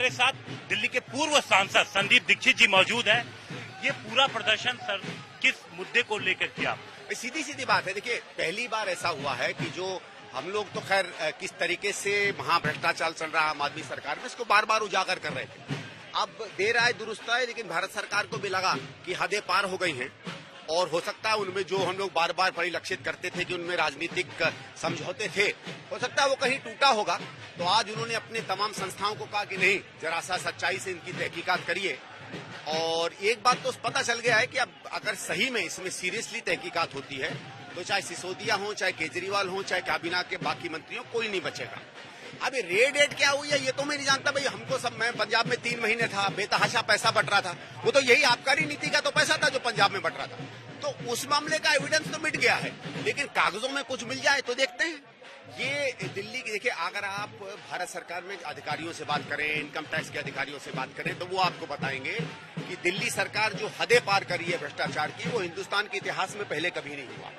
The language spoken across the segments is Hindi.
मेरे साथ दिल्ली के पूर्व सांसद संदीप दीक्षित जी मौजूद हैं। ये पूरा प्रदर्शन सर किस मुद्दे को लेकर किया? सीधी सीधी बात है। देखिए, पहली बार ऐसा हुआ है कि जो हम लोग तो खैर किस तरीके से वहां भ्रष्टाचार चल रहा है आम आदमी सरकार में, इसको बार बार उजागर कर रहे थे। अब देर आए दुरुस्त आए, लेकिन भारत सरकार को भी लगा कि हदें पार हो गई हैं और हो सकता है उनमें जो हम लोग बार बार परिलक्षित करते थे कि उनमें राजनीतिक समझौते थे, हो सकता है वो कहीं टूटा होगा। तो आज उन्होंने अपने तमाम संस्थाओं को कहा कि नहीं, जरा सा सच्चाई से इनकी तहकीकात करिए। और एक बात तो पता चल गया है कि अब अगर सही में इसमें सीरियसली तहकीकात होती है तो चाहे सिसोदिया हो, चाहे केजरीवाल हो, चाहे काबीना के बाकी मंत्रियों, कोई नहीं बचेगा। अब रेड एड क्या हुई है ये तो मैं नहीं जानता भाई। हमको सब, मैं पंजाब में 3 महीने था, बेतहाशा पैसा बट रहा था, वो तो यही आबकारी नीति का तो पैसा था जो पंजाब में बट रहा था। तो उस मामले का एविडेंस तो मिट गया है, लेकिन कागजों में कुछ मिल जाए तो देखते हैं। ये दिल्ली की, देखिए, अगर आप भारत सरकार में अधिकारियों से बात करें, इनकम टैक्स के अधिकारियों से बात करें, तो वो आपको बताएंगे कि दिल्ली सरकार जो हदें पार करी है भ्रष्टाचार की, वो हिंदुस्तान के इतिहास में पहले कभी नहीं हुआ।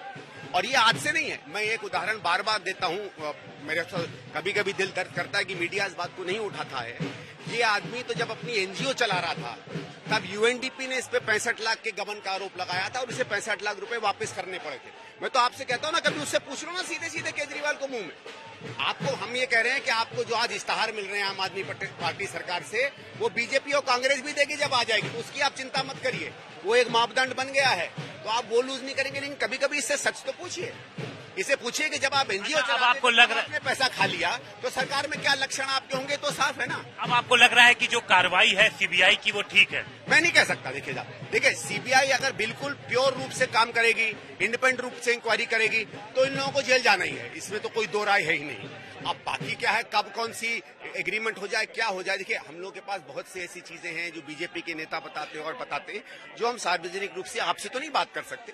और ये आज से नहीं है। मैं एक उदाहरण बार बार देता हूँ, मेरे कभी कभी दिल दर्द करता है कि मीडिया इस बात को नहीं उठाता है। ये आदमी तो जब अपनी एनजीओ चला रहा था तब यूएनडीपी ने इस पे 65 लाख के गबन का आरोप लगाया था और इसे 65 लाख रुपए वापस करने पड़े थे। मैं तो आपसे कहता हूँ ना, कभी उससे पूछ लो ना सीधे सीधे केजरीवाल को मुंह में। आपको हम ये कह रहे हैं कि आपको जो आज इश्तेहार मिल रहे हैं आम आदमी पार्टी सरकार से, वो बीजेपी और कांग्रेस भी देगी जब आ जाएगी, तो उसकी आप चिंता मत करिए। वो एक मापदंड बन गया है, तो आप वो लूज नहीं करेंगे। लेकिन कभी कभी इससे सच तो पूछिए, इसे पूछिए कि जब आप एनजीओ चलाते आपको लग रहा है पैसा खा लिया तो सरकार में क्या लक्षण आपके होंगे, तो साफ है ना। अब आपको लग रहा है कि जो कार्रवाई है सीबीआई की वो ठीक है? मैं नहीं कह सकता। देखिए, सीबीआई अगर बिल्कुल प्योर रूप से काम करेगी, इंडिपेंडेंट रूप से इंक्वायरी करेगी, तो इन लोगों को जेल जाना ही है, इसमें तो कोई दो राय है ही नहीं। अब बाकी क्या है, कब कौन सी एग्रीमेंट हो जाए, क्या हो जाए। देखिए, हम लोग के पास बहुत सी ऐसी चीजें हैं जो बीजेपी के नेता बताते हैं और बताते हैं, जो हम सार्वजनिक रूप से आपसे तो नहीं बात कर सकते।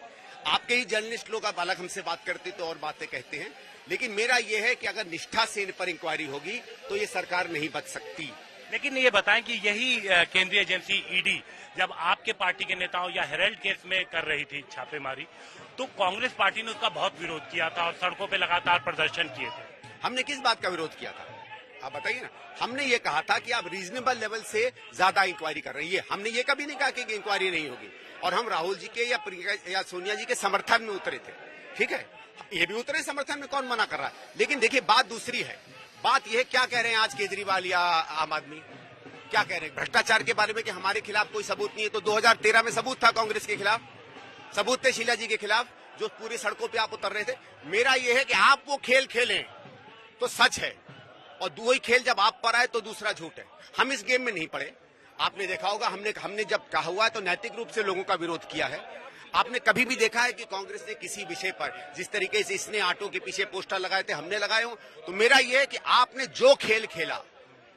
आपके ही जर्नलिस्ट लोग आप अलग हमसे बात करते तो और बातें कहते हैं। लेकिन मेरा यह है कि अगर निष्ठा से इन पर इंक्वायरी होगी तो ये सरकार नहीं बच सकती। लेकिन ये बताएं कि यही केंद्रीय एजेंसी ईडी जब आपके पार्टी के नेताओं या हेराल्ड केस में कर रही थी छापेमारी, तो कांग्रेस पार्टी ने उसका बहुत विरोध किया था और सड़कों पे लगातार प्रदर्शन किए थे। हमने किस बात का विरोध किया था, आप बताइए ना। हमने ये कहा था कि आप रीजनेबल लेवल से ज्यादा इंक्वायरी कर रही है। हमने ये कभी नहीं कहा कि इंक्वायरी नहीं होगी। और हम राहुल जी के या प्रियंका या सोनिया जी के समर्थन में उतरे थे, ठीक है, ये भी उतरे समर्थन में, कौन मना कर रहा है। लेकिन देखिए, बात दूसरी है। बात यह क्या कह रहे हैं आज केजरीवाल या आम आदमी, क्या कह रहे हैं भ्रष्टाचार के बारे में कि हमारे खिलाफ कोई सबूत नहीं है। तो 2013 में सबूत था कांग्रेस के खिलाफ, सबूत थे शीला जी के खिलाफ, जो पूरी सड़कों पे आप उतर रहे थे। मेरा यह है कि आप वो खेल खेलें तो सच है, और वही खेल जब आप पर आए तो दूसरा झूठ है। हम इस गेम में नहीं पड़े। आपने देखा होगा, हमने जब कहा हुआ है तो नैतिक रूप से लोगों का विरोध किया है। आपने कभी भी देखा है कि कांग्रेस ने किसी विषय पर जिस तरीके से इसने ऑटो के पीछे पोस्टर लगाए थे, हमने लगाए हो? तो मेरा यह है कि आपने जो खेल खेला,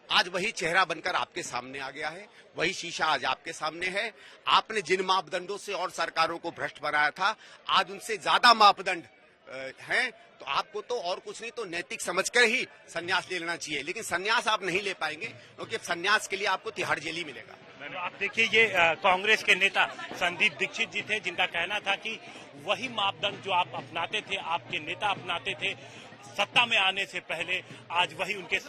आज वही चेहरा बनकर आपके सामने आ गया है, वही शीशा आज आपके सामने है। आपने जिन मापदंडों से और सरकारों को भ्रष्ट बनाया था, आज उनसे ज्यादा मापदंड हैं। तो आपको तो और कुछ नहीं तो नैतिक समझकर ही संन्यास ले लेना चाहिए। लेकिन संन्यास आप नहीं ले पाएंगे, क्योंकि संन्यास के लिए आपको तिहाड़ जेल ही मिलेगा। आप देखिए, ये कांग्रेस के नेता संदीप दीक्षित जी थे, जिनका कहना था कि वही मापदंड जो आप अपनाते थे, आपके नेता अपनाते थे सत्ता में आने से पहले, आज वही उनके